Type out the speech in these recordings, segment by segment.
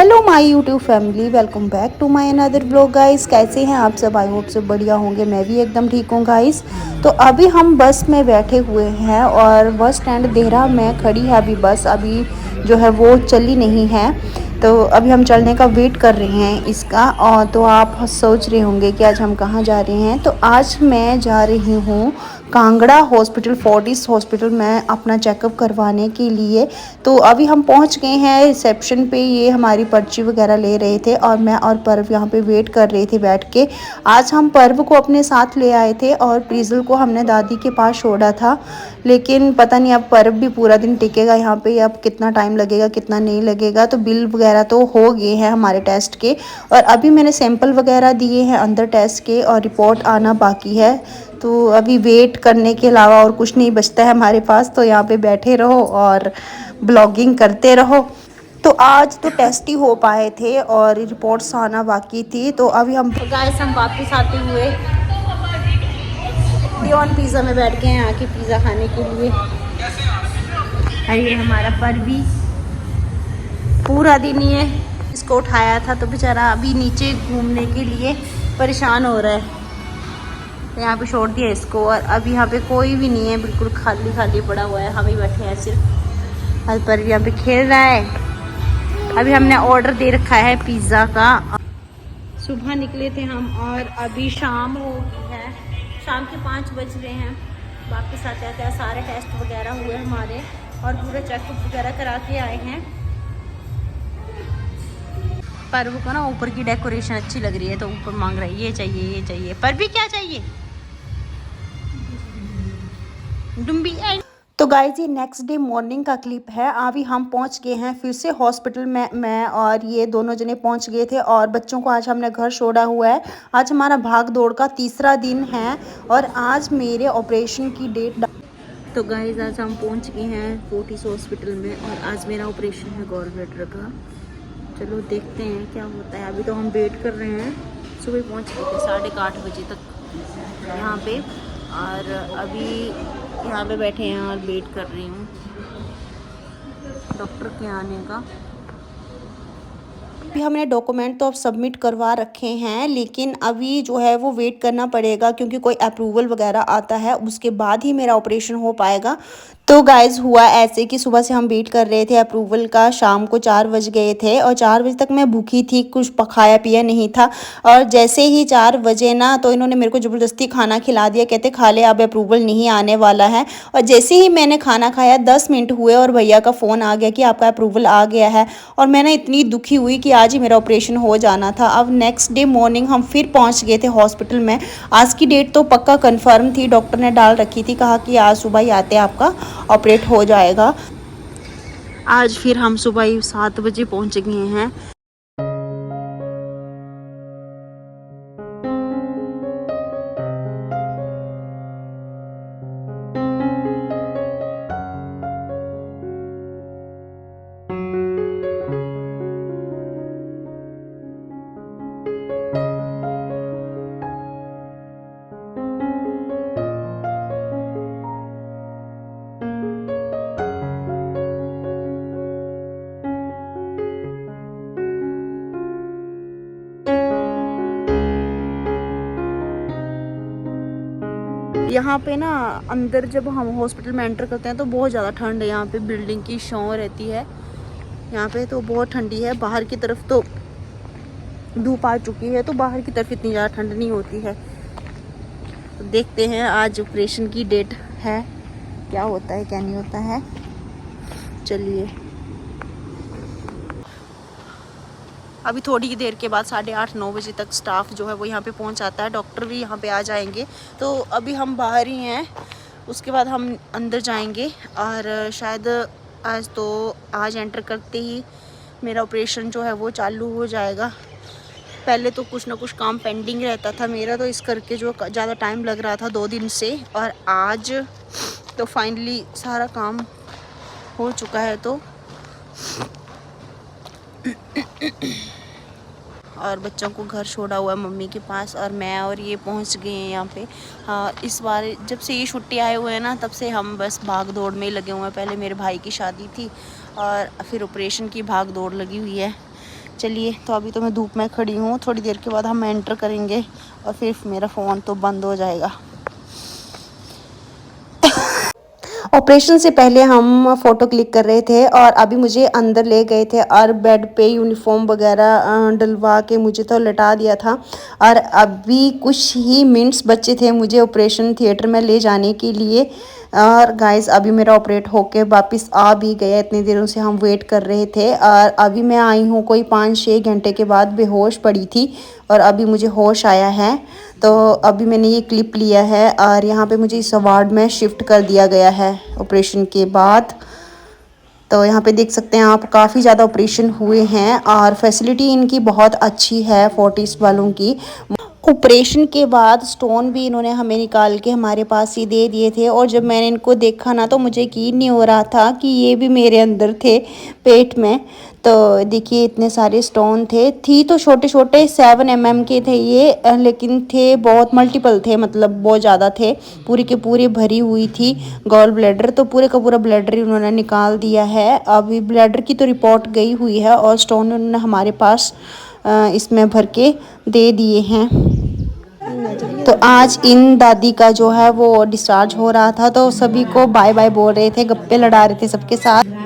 Hello my YouTube family, welcome back to my another vlog guys. कैसे हैं आप सब? आई होप सब बढ़िया होंगे। मैं भी एकदम ठीक हूँ गाइस। तो अभी हम बस में बैठे हुए हैं और बस स्टैंड देहरा में खड़ी है अभी बस। अभी जो है वो चली नहीं है, तो अभी हम चलने का वेट कर रहे हैं इसका। और तो आप सोच रहे होंगे कि आज हम कहाँ जा रहे हैं। तो आज मैं जा रही हूँ कांगड़ा हॉस्पिटल, फोर्टिस हॉस्पिटल में अपना चेकअप करवाने के लिए। तो अभी हम पहुंच गए हैं रिसेप्शन पे। ये हमारी पर्ची वगैरह ले रहे थे और मैं और पर्व यहाँ पे वेट कर रहे थे बैठ के। आज हम पर्व को अपने साथ ले आए थे और प्रीजल को हमने दादी के पास छोड़ा था, लेकिन पता नहीं अब पर्व भी पूरा दिन टिकेगा यहाँ पे, अब कितना टाइम लगेगा कितना नहीं लगेगा। तो बिल वगैरह तो हो गए हैं हमारे टेस्ट के, और अभी मैंने सैंपल वगैरह दिए हैं अंदर टेस्ट के, और रिपोर्ट आना बाकी है। तो अभी वेट करने के अलावा और कुछ नहीं बचता है हमारे पास। तो यहाँ पे बैठे रहो और ब्लॉगिंग करते रहो। तो आज तो टेस्ट ही हो पाए थे और रिपोर्ट्स आना बाकी थी। तो अभी हम गाइस हम वापस आते हुए डियोन पिज़्ज़ा में बैठ गए हैं आके पिज़्ज़ा खाने के लिए। और ये हमारा परवी पूरा दिन ये इसको उठाया था, तो बेचारा अभी नीचे घूमने के लिए परेशान हो रहा है। तो यहाँ पे छोड़ दिया इसको, और अब यहाँ पे कोई भी नहीं है, बिल्कुल खाली खाली पड़ा हुआ है। हम ही बैठे हैं सिर्फ। हल पर यहाँ पे खेल रहा है। अभी हमने ऑर्डर दे रखा है पिज़्ज़ा का। सुबह निकले थे हम और अभी शाम हो गई है, शाम के 5 बज रहे हैं। वापस आते आते सारे टेस्ट वगैरह हुए हमारे और पूरा चेकअप वगैरह करा के आए हैं। पर वो को ना ऊपर की डेकोरेशन अच्छी लग रही है, तो ऊपर मांग रहा है ये चाहिए ये चाहिए। पर भी क्या चाहिए? डुम्बी। तो गाइज ये नेक्स्ट डे मॉर्निंग का क्लिप है। अभी हम पहुंच गए हैं फिर से हॉस्पिटल में। मैं और ये दोनों जने पहुंच गए थे और बच्चों को आज हमने घर छोड़ा हुआ है। आज हमारा भाग दौड़ का तीसरा दिन है और आज मेरे ऑपरेशन की डेट। तो गाइज आज हम पहुंच गए हैं फोर्टिस हॉस्पिटल में और आज मेरा ऑपरेशन है गॉल ब्लैडर का। चलो देखते हैं क्या होता है। अभी तो हम वेट कर रहे हैं। सुबह पहुंच गए थे 8:30 बजे तक यहाँ पे, और अभी यहाँ पे बैठे हैं और वेट कर रही हूँ डॉक्टर के आने का। अभी हमने डॉक्यूमेंट तो अब सबमिट करवा रखे हैं, लेकिन अभी जो है वो वेट करना पड़ेगा क्योंकि कोई अप्रूवल वगैरह आता है, उसके बाद ही मेरा ऑपरेशन हो पाएगा। तो गाइज हुआ ऐसे कि सुबह से हम वेट कर रहे थे अप्रूवल का। शाम को 4 बज गए थे और 4 बजे तक मैं भूखी थी, कुछ खाया पिया नहीं था। और जैसे ही 4 बजे ना, तो इन्होंने मेरे को ज़बरदस्ती खाना खिला दिया, कहते खा ले अब अप्रूवल नहीं आने वाला है। और जैसे ही मैंने खाना खाया 10 मिनट हुए और भैया का फ़ोन आ गया कि आपका अप्रूवल आ गया है। और मैं ना इतनी दुखी हुई कि आज ही मेरा ऑपरेशन हो जाना था। अब नेक्स्ट डे मॉर्निंग हम फिर पहुंच गए थे हॉस्पिटल में। आज की डेट तो पक्का कंफर्म थी, डॉक्टर ने डाल रखी थी, कहा कि आज सुबह ही आते आपका ऑपरेट हो जाएगा। आज फिर हम सुबह ही 7 बजे पहुंच गए हैं। यहाँ पे ना अंदर जब हम हॉस्पिटल में एंटर करते हैं तो बहुत ज़्यादा ठंड है। यहाँ पे बिल्डिंग की छांव रहती है यहाँ पे, तो बहुत ठंडी है। बाहर की तरफ तो धूप आ चुकी है, तो बाहर की तरफ इतनी ज़्यादा ठंड नहीं होती है। तो देखते हैं आज ऑपरेशन की डेट है, क्या होता है क्या नहीं होता है। चलिए अभी थोड़ी ही देर के बाद 8:30-9 बजे तक स्टाफ जो है वो यहाँ पे पहुँच जाता है। डॉक्टर भी यहाँ पे आ जाएंगे। तो अभी हम बाहर ही हैं, उसके बाद हम अंदर जाएंगे। और शायद आज एंटर करते ही मेरा ऑपरेशन जो है वो चालू हो जाएगा। पहले तो कुछ ना कुछ काम पेंडिंग रहता था मेरा, तो इस करके जो ज़्यादा टाइम लग रहा था 2 दिन से। और आज तो फाइनली सारा काम हो चुका है। तो और बच्चों को घर छोड़ा हुआ है मम्मी के पास, और मैं और ये पहुंच गए हैं यहाँ पे। हाँ, इस बार जब से ये छुट्टी आए हुए हैं ना, तब से हम बस भाग दौड़ में ही लगे हुए हैं। पहले मेरे भाई की शादी थी और फिर ऑपरेशन की भाग दौड़ लगी हुई है चलिए, तो अभी तो मैं धूप में खड़ी हूँ, थोड़ी देर के बाद हम एंटर करेंगे और फिर मेरा फ़ोन तो बंद हो जाएगा। ऑपरेशन से पहले हम फ़ोटो क्लिक कर रहे थे और अभी मुझे अंदर ले गए थे और बेड पे यूनिफॉर्म वगैरह डलवा के मुझे तो लटा दिया था। और अभी कुछ ही मिनट्स बचे थे मुझे ऑपरेशन थिएटर में ले जाने के लिए। और गाइस, अभी मेरा ऑपरेट होके वापस आ भी गया। इतनी देरों से हम वेट कर रहे थे और अभी मैं आई हूँ कोई 5-6 घंटे के बाद। बेहोश पड़ी थी और अभी मुझे होश आया है। तो अभी मैंने ये क्लिप लिया है और यहाँ पे मुझे इस वार्ड में शिफ्ट कर दिया गया है ऑपरेशन के बाद। तो यहाँ पे देख सकते हैं आप, काफ़ी ज़्यादा ऑपरेशन हुए हैं और फैसिलिटी इनकी बहुत अच्छी है फोर्टिस वालों की। ऑपरेशन के बाद स्टोन भी इन्होंने हमें निकाल के हमारे पास ही दे दिए थे और जब मैंने इनको देखा ना तो मुझे यकीन नहीं हो रहा था कि ये भी मेरे अंदर थे पेट में। तो देखिए, इतने सारे स्टोन थी तो छोटे छोटे 7 mm के थे ये, लेकिन थे बहुत मल्टीपल थे, मतलब बहुत ज़्यादा थे। पूरी के पूरी भरी हुई थी गॉल ब्लैडर, तो पूरे का पूरा ब्लैडर उन्होंने निकाल दिया है। अभी ब्लैडर की तो रिपोर्ट गई हुई है और स्टोन उन्होंने हमारे पास इसमें भर के दे दिए हैं। तो आज इन दादी का जो है वो डिस्चार्ज हो रहा था, तो सभी को बाय बाय बोल रहे थे, गप्पे लड़ा रहे थे सबके साथ।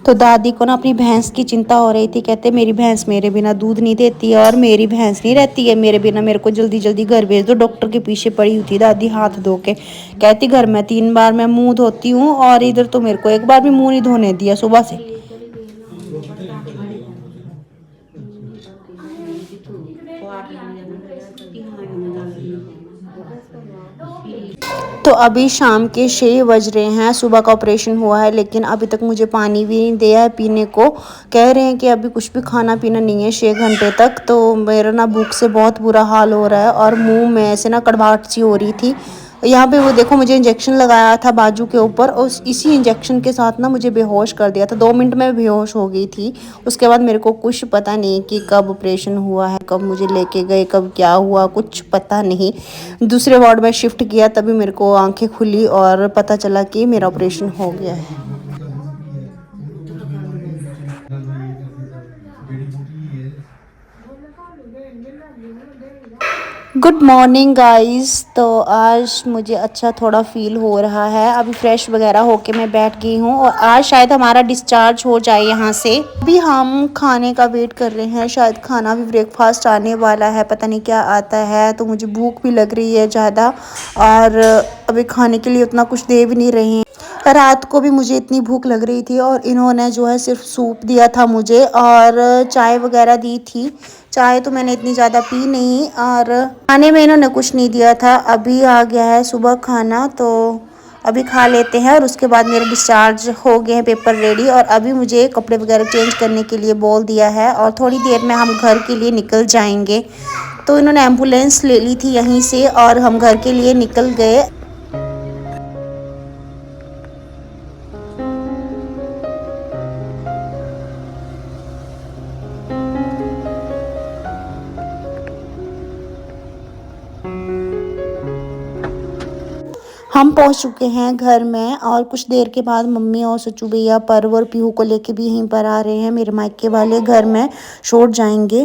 तो दादी को ना अपनी भैंस की चिंता हो रही थी। कहते मेरी भैंस मेरे बिना दूध नहीं देती है और मेरी भैंस नहीं रहती है मेरे बिना, मेरे को जल्दी जल्दी घर भेज दो। डॉक्टर के पीछे पड़ी हुई थी दादी हाथ धो के। कहती घर में 3 बार मैं मुंह धोती हूँ और इधर तो मेरे को एक बार भी मुंह नहीं धोने दिया सुबह से। तो अभी शाम के 6 बज रहे हैं, सुबह का ऑपरेशन हुआ है लेकिन अभी तक मुझे पानी भी नहीं दिया है पीने को। कह रहे हैं कि अभी कुछ भी खाना पीना नहीं है 6 घंटे तक। तो मेरा ना भूख से बहुत बुरा हाल हो रहा है और मुंह में ऐसे ना कड़वाहट सी हो रही थी। यहाँ पे वो देखो, मुझे इंजेक्शन लगाया था बाजू के ऊपर और इसी इंजेक्शन के साथ ना मुझे बेहोश कर दिया था। 2 मिनट में बेहोश हो गई थी। उसके बाद मेरे को कुछ पता नहीं कि कब ऑपरेशन हुआ है, कब मुझे लेके गए, कब क्या हुआ, कुछ पता नहीं। दूसरे वार्ड में शिफ्ट किया तभी मेरे को आंखें खुली और पता चला कि मेरा ऑपरेशन हो गया है। Good morning guys. तो आज मुझे अच्छा थोड़ा फील हो रहा है। अभी फ्रेश वगैरह होके मैं बैठ गई हूँ और आज शायद हमारा डिस्चार्ज हो जाए यहाँ से। अभी हम खाने का वेट कर रहे हैं, शायद खाना भी ब्रेकफास्ट आने वाला है, पता नहीं क्या आता है। तो मुझे भूख भी लग रही है ज़्यादा और अभी खाने के लिए उतना कुछ दे भी नहीं रहे हैं। रात को भी मुझे इतनी भूख लग रही थी और इन्होंने जो है सिर्फ सूप दिया था मुझे और चाय वगैरह दी थी। चाय तो मैंने इतनी ज़्यादा पी नहीं और खाने में इन्होंने कुछ नहीं दिया था। अभी आ गया है सुबह खाना, तो अभी खा लेते हैं और उसके बाद मेरा डिस्चार्ज हो गए हैं, पेपर रेडी। और अभी मुझे कपड़े वगैरह चेंज करने के लिए बोल दिया है और थोड़ी देर में हम घर के लिए निकल जाएंगे। तो इन्होंने एम्बुलेंस ले ली थी यहीं से और हम घर के लिए निकल गए। हम पहुंच चुके हैं घर में और कुछ देर के बाद मम्मी और सचू भैया, पर्व और पीहू को लेके भी यहीं पर आ रहे हैं। मेरे मायके वाले घर में छोड़ जाएंगे।